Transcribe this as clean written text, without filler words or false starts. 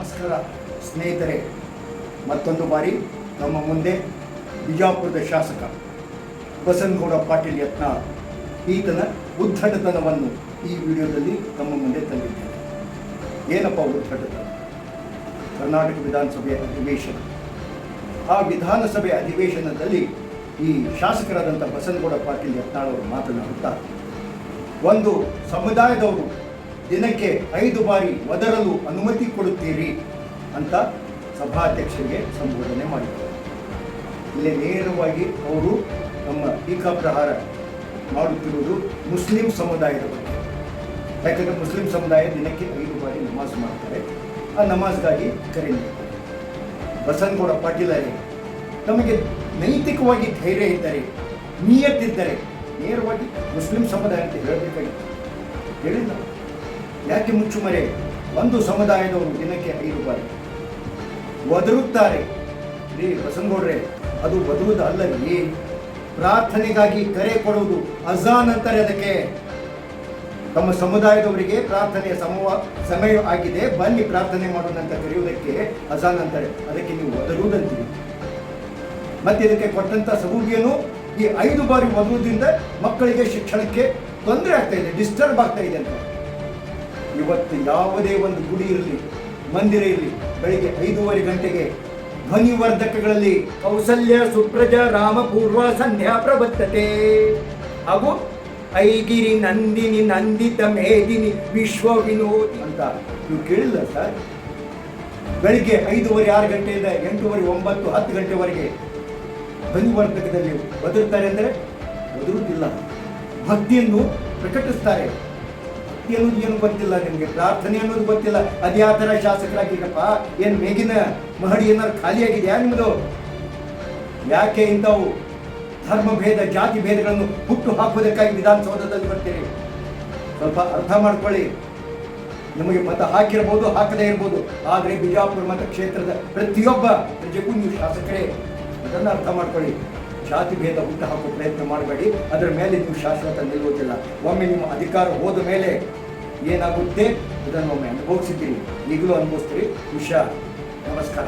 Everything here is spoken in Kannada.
ನಮಸ್ಕಾರ ಸ್ನೇಹಿತರೆ, ಮತ್ತೊಂದು ಬಾರಿ ನಮ್ಮ ಮುಂದೆ ಬಿಜಾಪುರದ ಶಾಸಕ ಬಸನಗೌಡ ಪಾಟೀಲ್ ಯತ್ನಾಳ್ ಈತನ ಉದ್ಧಟತನವನ್ನು ಈ ವಿಡಿಯೋದಲ್ಲಿ ನಮ್ಮ ಮುಂದೆ ತಂದಿದ್ದೇನೆ. ಏನಪ್ಪ ಉದ್ಧಟತನ? ಕರ್ನಾಟಕ ವಿಧಾನಸಭೆಯ ಅಧಿವೇಶನ. ಆ ವಿಧಾನಸಭೆ ಅಧಿವೇಶನದಲ್ಲಿ ಈ ಶಾಸಕರಾದಂಥ ಬಸನಗೌಡ ಪಾಟೀಲ್ ಯತ್ನಾಳ್ ಅವರು ಮಾತನಾಡುತ್ತಾ, ಒಂದು ಸಮುದಾಯದವರು ದಿನಕ್ಕೆ 5 ಬಾರಿ ಒದರಲು ಅನುಮತಿ ಕೊಡುತ್ತೀರಿ ಅಂತ ಸಭಾಧ್ಯಕ್ಷರಿಗೆ ಸಂಬೋಧನೆ ಮಾಡಿದ್ದಾರೆ. ಇಲ್ಲಿ ನೇರವಾಗಿ ಅವರು ನಮ್ಮ ಟೀಕಾಪ್ರಹಾರ ಮಾಡುತ್ತಿರುವುದು ಮುಸ್ಲಿಂ ಸಮುದಾಯದ ಬಗ್ಗೆ. ಯಾಕಂದರೆ ಮುಸ್ಲಿಂ ಸಮುದಾಯ ದಿನಕ್ಕೆ 5 ಬಾರಿ ನಮಾಜ್ ಮಾಡ್ತಾರೆ. ಆ ನಮಾಜ್ಗಾಗಿ ಕರೆ ನೀಡ್ತಾರೆ. ಬಸನಗೌಡ ಪಾಟೀಲರೇ, ನಮಗೆ ನೈತಿಕವಾಗಿ ಧೈರ್ಯ ಇದ್ದರೆ, ನಿಯತ್ತಿದ್ದರೆ ನೇರವಾಗಿ ಮುಸ್ಲಿಂ ಸಮುದಾಯ ಅಂತ ಹೇಳಬೇಕಾಗಿತ್ತು. ಹೇಳಿಲ್ಲ. ಯಾಕೆ ಮುಚ್ಚುಮರೆ? ಒಂದು ಸಮುದಾಯದವರು ದಿನಕ್ಕೆ 5 ಬಾರಿ ಒದರುತ್ತಾರೆ. ರೀ ಬಸನಗೌಡ್ರೆ, ಅದು ಒದರುವುದು ಅಲ್ಲ ರೀ, ಪ್ರಾರ್ಥನೆಗಾಗಿ ಕರೆ ಕೊಡುವುದು. ಅಜಾನ್ ಅಂತಾರೆ ಅದಕ್ಕೆ. ತಮ್ಮ ಸಮುದಾಯದವರಿಗೆ ಪ್ರಾರ್ಥನೆಯ ಸಮಯ ಆಗಿದೆ, ಬನ್ನಿ ಪ್ರಾರ್ಥನೆ ಮಾಡೋದಂತ ಕರೆಯುವುದಕ್ಕೆ ಅಜಾನ್ ಅಂತಾರೆ. ಅದಕ್ಕೆ ನೀವು ಒದರುವುದಂತೀರಿ. ಮತ್ತೆ ಇದಕ್ಕೆ ಕೊಟ್ಟಂತ ಸಬೂಬಿಯನ್ನು ಈ 5 ಬಾರಿ ಒದರುವುದರಿಂದ ಮಕ್ಕಳಿಗೆ ಶಿಕ್ಷಣಕ್ಕೆ ತೊಂದರೆ ಆಗ್ತಾ ಇದೆ, ಡಿಸ್ಟರ್ಬ್ ಆಗ್ತಾ ಇದೆ ಅಂತ. ಇವತ್ತು ಯಾವುದೇ ಒಂದು ಗುಡಿ ಇರಲಿ, ಮಂದಿರ ಇರಲಿ, ಬೆಳಿಗ್ಗೆ 5:30 ಗಂಟೆಗೆ ಧ್ವನಿವರ್ಧಕಗಳಲ್ಲಿ ಕೌಸಲ್ಯ ಸುಪ್ರಜ ರಾಮಪೂರ್ವ ಸಂಧ್ಯಾ ಪ್ರವರ್ತತೆ ಹಾಗೂ ಐಗಿರಿ ನಂದಿನಿ ನಂದಿತ ಮೇದಿನಿ ವಿಶ್ವ ವಿನೋದಿ ಅಂತ ನೀವು ಕೇಳಿಲ್ಲ ಸರ್? ಬೆಳಿಗ್ಗೆ 5:30 6 ಗಂಟೆಯಿಂದ 8:30 9 10 ಗಂಟೆವರೆಗೆ ಧ್ವನಿವರ್ಧಕದಲ್ಲಿ ಒದರುತ್ತಾರೆ ಅಂದರೆ ಒದರುತ್ತಿಲ್ಲ, ಭಕ್ತಿಯನ್ನು ಪ್ರಕಟಿಸ್ತಾರೆ. ಭಕ್ತಿ ಅನ್ನೋದು ಏನು ಗೊತ್ತಿಲ್ಲ ನಿಮಗೆ, ಪ್ರಾರ್ಥನೆ ಅನ್ನೋದು ಗೊತ್ತಿಲ್ಲ. ಅದ್ಯಾವ ಥರ ಶಾಸಕರಾಗಿರಪ್ಪ? ಏನು ಮೇಗಿನ ಮಹಡಿ ಏನಾದ್ರು ಖಾಲಿಯಾಗಿದೆಯಾ ನಿಮ್ಮದು? ಯಾಕೆ ಇಂಥವು ಧರ್ಮಭೇದ ಜಾತಿ ಭೇದಗಳನ್ನು ಹುಟ್ಟು ಹಾಕುವುದಕ್ಕಾಗಿ ವಿಧಾನಸೌಧದಲ್ಲಿ ಬರ್ತೀರಿ? ಸ್ವಲ್ಪ ಅರ್ಥ ಮಾಡ್ಕೊಳ್ಳಿ. ನಿಮಗೆ ಮತ ಹಾಕಿರ್ಬೋದು, ಹಾಕದೇ ಇರ್ಬೋದು, ಆದರೆ ಬಿಜಾಪುರ ಮತಕ್ಷೇತ್ರದ ಪ್ರತಿಯೊಬ್ಬ ಪ್ರಜೆಗೂ ನೀವು ಶಾಸಕರೇ. ಅದನ್ನು ಅರ್ಥ ಮಾಡ್ಕೊಳ್ಳಿ. ಜಾತಿ ಭೇದ ಹುಟ್ಟು ಹಾಕುವ ಪ್ರಯತ್ನ ಮಾಡಬೇಡಿ. ಅದರ ಮೇಲೆ ನೀವು ಶಾಶ್ವತ ನಿಲ್ಲುವುದಿಲ್ಲ. ಒಮ್ಮೆ ನಿಮ್ಮ ಅಧಿಕಾರ ಹೋದ ಮೇಲೆ ಏನಾಗುತ್ತೆ ಇದನ್ನು ಒಮ್ಮೆ ಅನುಭವಿಸಿದ್ದೀರಿ, ಈಗಲೂ ಅನುಭವಿಸ್ತೀರಿ. ಹುಷಾರ್. ನಮಸ್ಕಾರ.